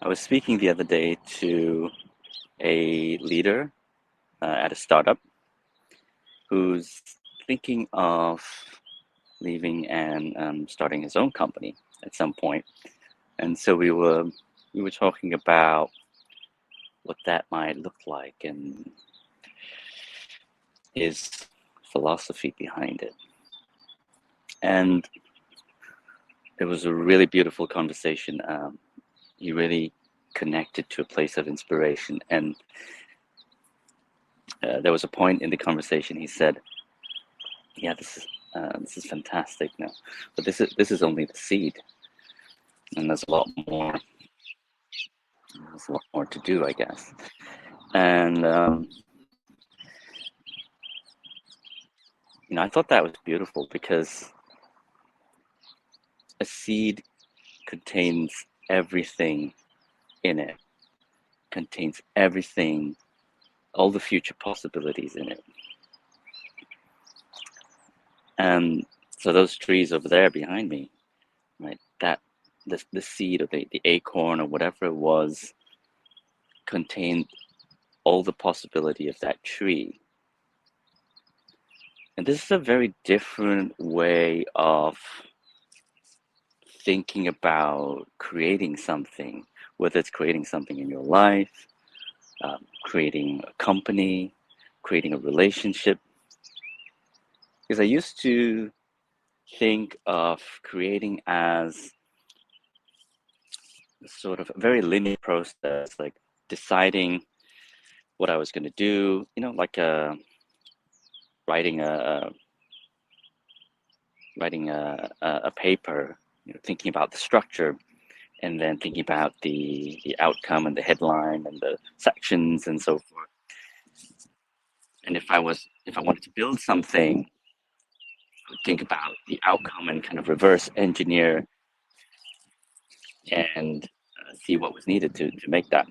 I was speaking the other day to a leader at a startup who's thinking of leaving and starting his own company at some point. And so we were talking about what that might look like and his philosophy behind it. And it was a really beautiful conversation. He really connected to a place of inspiration. And there was a point in the conversation he said, "Yeah, this is fantastic now, but this is only the seed, and there's a lot more. There's a lot more to do, I guess." And I thought that was beautiful because a seed contains everything in it, contains everything, all the future possibilities in it. And so those trees over there behind me, right? That the seed or the acorn or whatever it was contained all the possibility of that tree. And this is a very different way of thinking about creating something, whether it's creating something in your life, creating a company, creating a relationship. Because I used to think of creating as sort of a very linear process, like deciding what I was going to do, like writing a paper, thinking about the structure and then thinking about the outcome and the headline and the sections and so forth. And if I wanted to build something, I would think about the outcome and kind of reverse engineer and see what was needed to make that.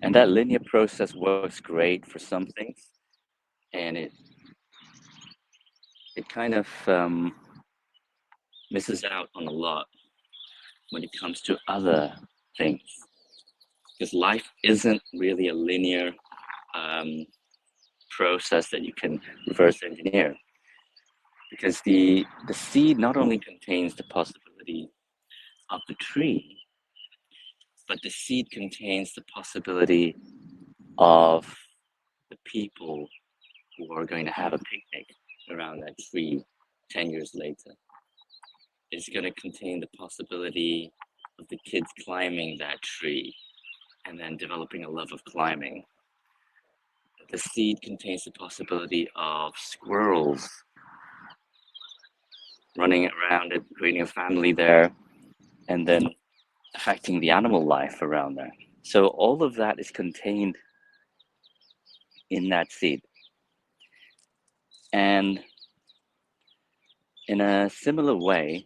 And that linear process works great for some things, and it kind of misses out on a lot when it comes to other things, because life isn't really a linear um, process that you can reverse engineer, because the seed not only contains the possibility of the tree, but the seed contains the possibility of the people who are going to have a picnic around that tree 10 years later. It's going to contain the possibility of the kids climbing that tree and then developing a love of climbing. The seed contains the possibility of squirrels running around it, creating a family there, and then affecting the animal life around there. So all of that is contained in that seed. And in a similar way,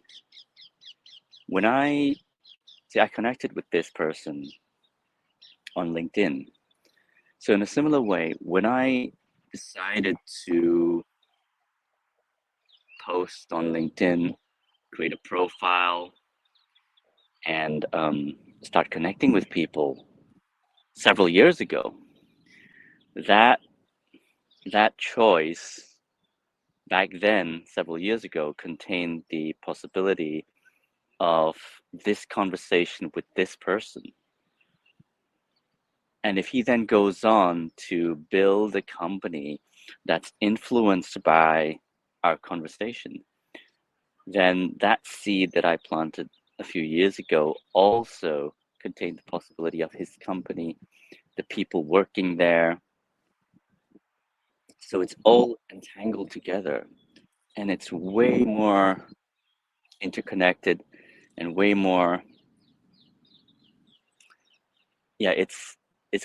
when I connected with this person on LinkedIn. So in a similar way, when I decided to post on LinkedIn, create a profile, and start connecting with people several years ago, that that choice back then, several years ago, contained the possibility of this conversation with this person. And if he then goes on to build a company that's influenced by our conversation, then that seed that I planted a few years ago also contained the possibility of his company, the people working there. So it's all entangled together, and it's way more interconnected and way more, yeah, it's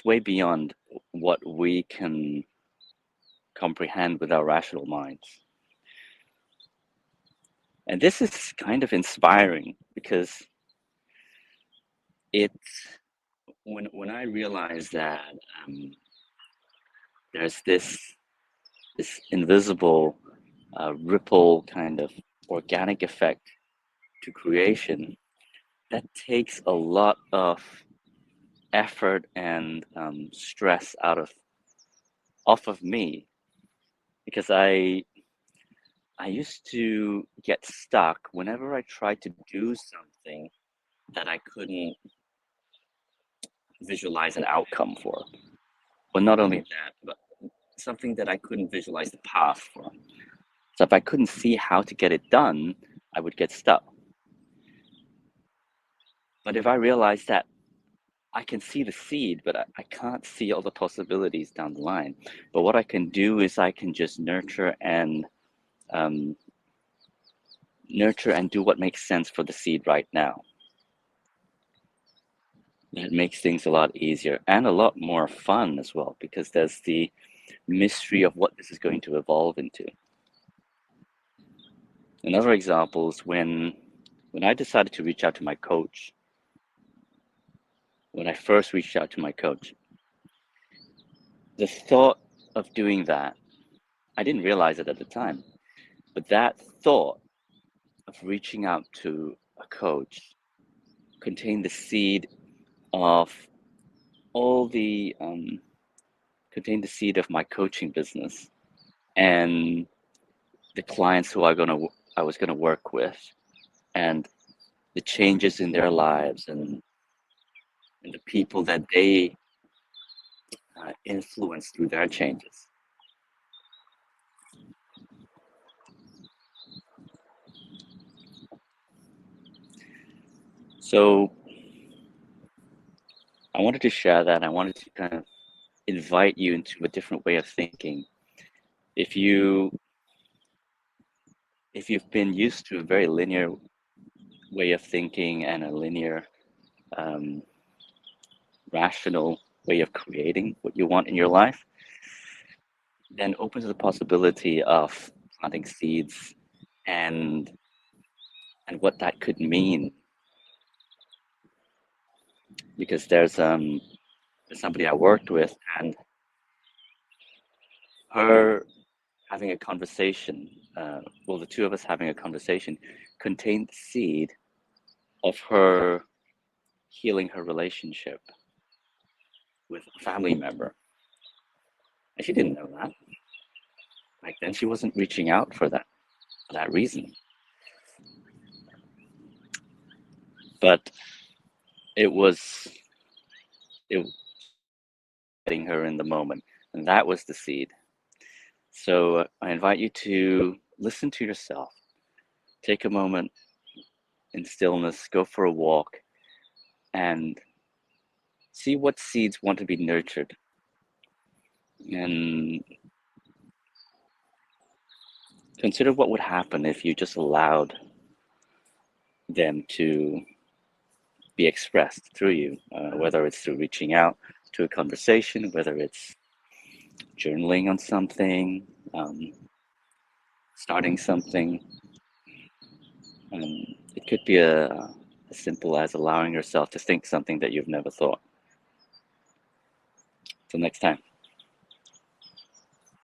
way beyond what we can comprehend with our rational minds. And this is kind of inspiring because it's when I realized that there's this invisible ripple kind of organic effect to creation that takes a lot of effort and stress off of me, because I used to get stuck whenever I tried to do something that I couldn't visualize an outcome for. Well, not only that, but something that I couldn't visualize the path for. So if I couldn't see how to get it done, I would get stuck. But if I realized that I can see the seed, but I can't see all the possibilities down the line. But what I can do is I can just um, nurture and do what makes sense for the seed right now. That makes things a lot easier and a lot more fun as well, because there's the mystery of what this is going to evolve into. Another example is when I decided to reach out to my coach. When I first reached out to my coach, the thought of doing that, I didn't realize it at the time, but that thought of reaching out to a coach contained the seed of all the contained the seed of my coaching business and the clients who I was gonna work with, and the changes in their lives, and the people that they influence through their changes. So I wanted to share that. I wanted to kind of invite you into a different way of thinking. If you if you've been used to a very linear way of thinking and a linear um, rational way of creating what you want in your life, then open to the possibility of planting seeds and what that could mean. Because there's somebody I worked with, and her having a conversation, well, the two of us having a conversation contained the seed of her healing her relationship with a family member. And she didn't know that. Back then, she wasn't reaching out for that reason. But it was getting her in the moment, and that was the seed. So I invite you to listen to yourself. Take a moment in stillness, go for a walk, and see what seeds want to be nurtured. And consider what would happen if you just allowed them to be expressed through you, whether it's through reaching out to a conversation, whether it's journaling on something, starting something. It could be as simple as allowing yourself to think something that you've never thought. Till next time.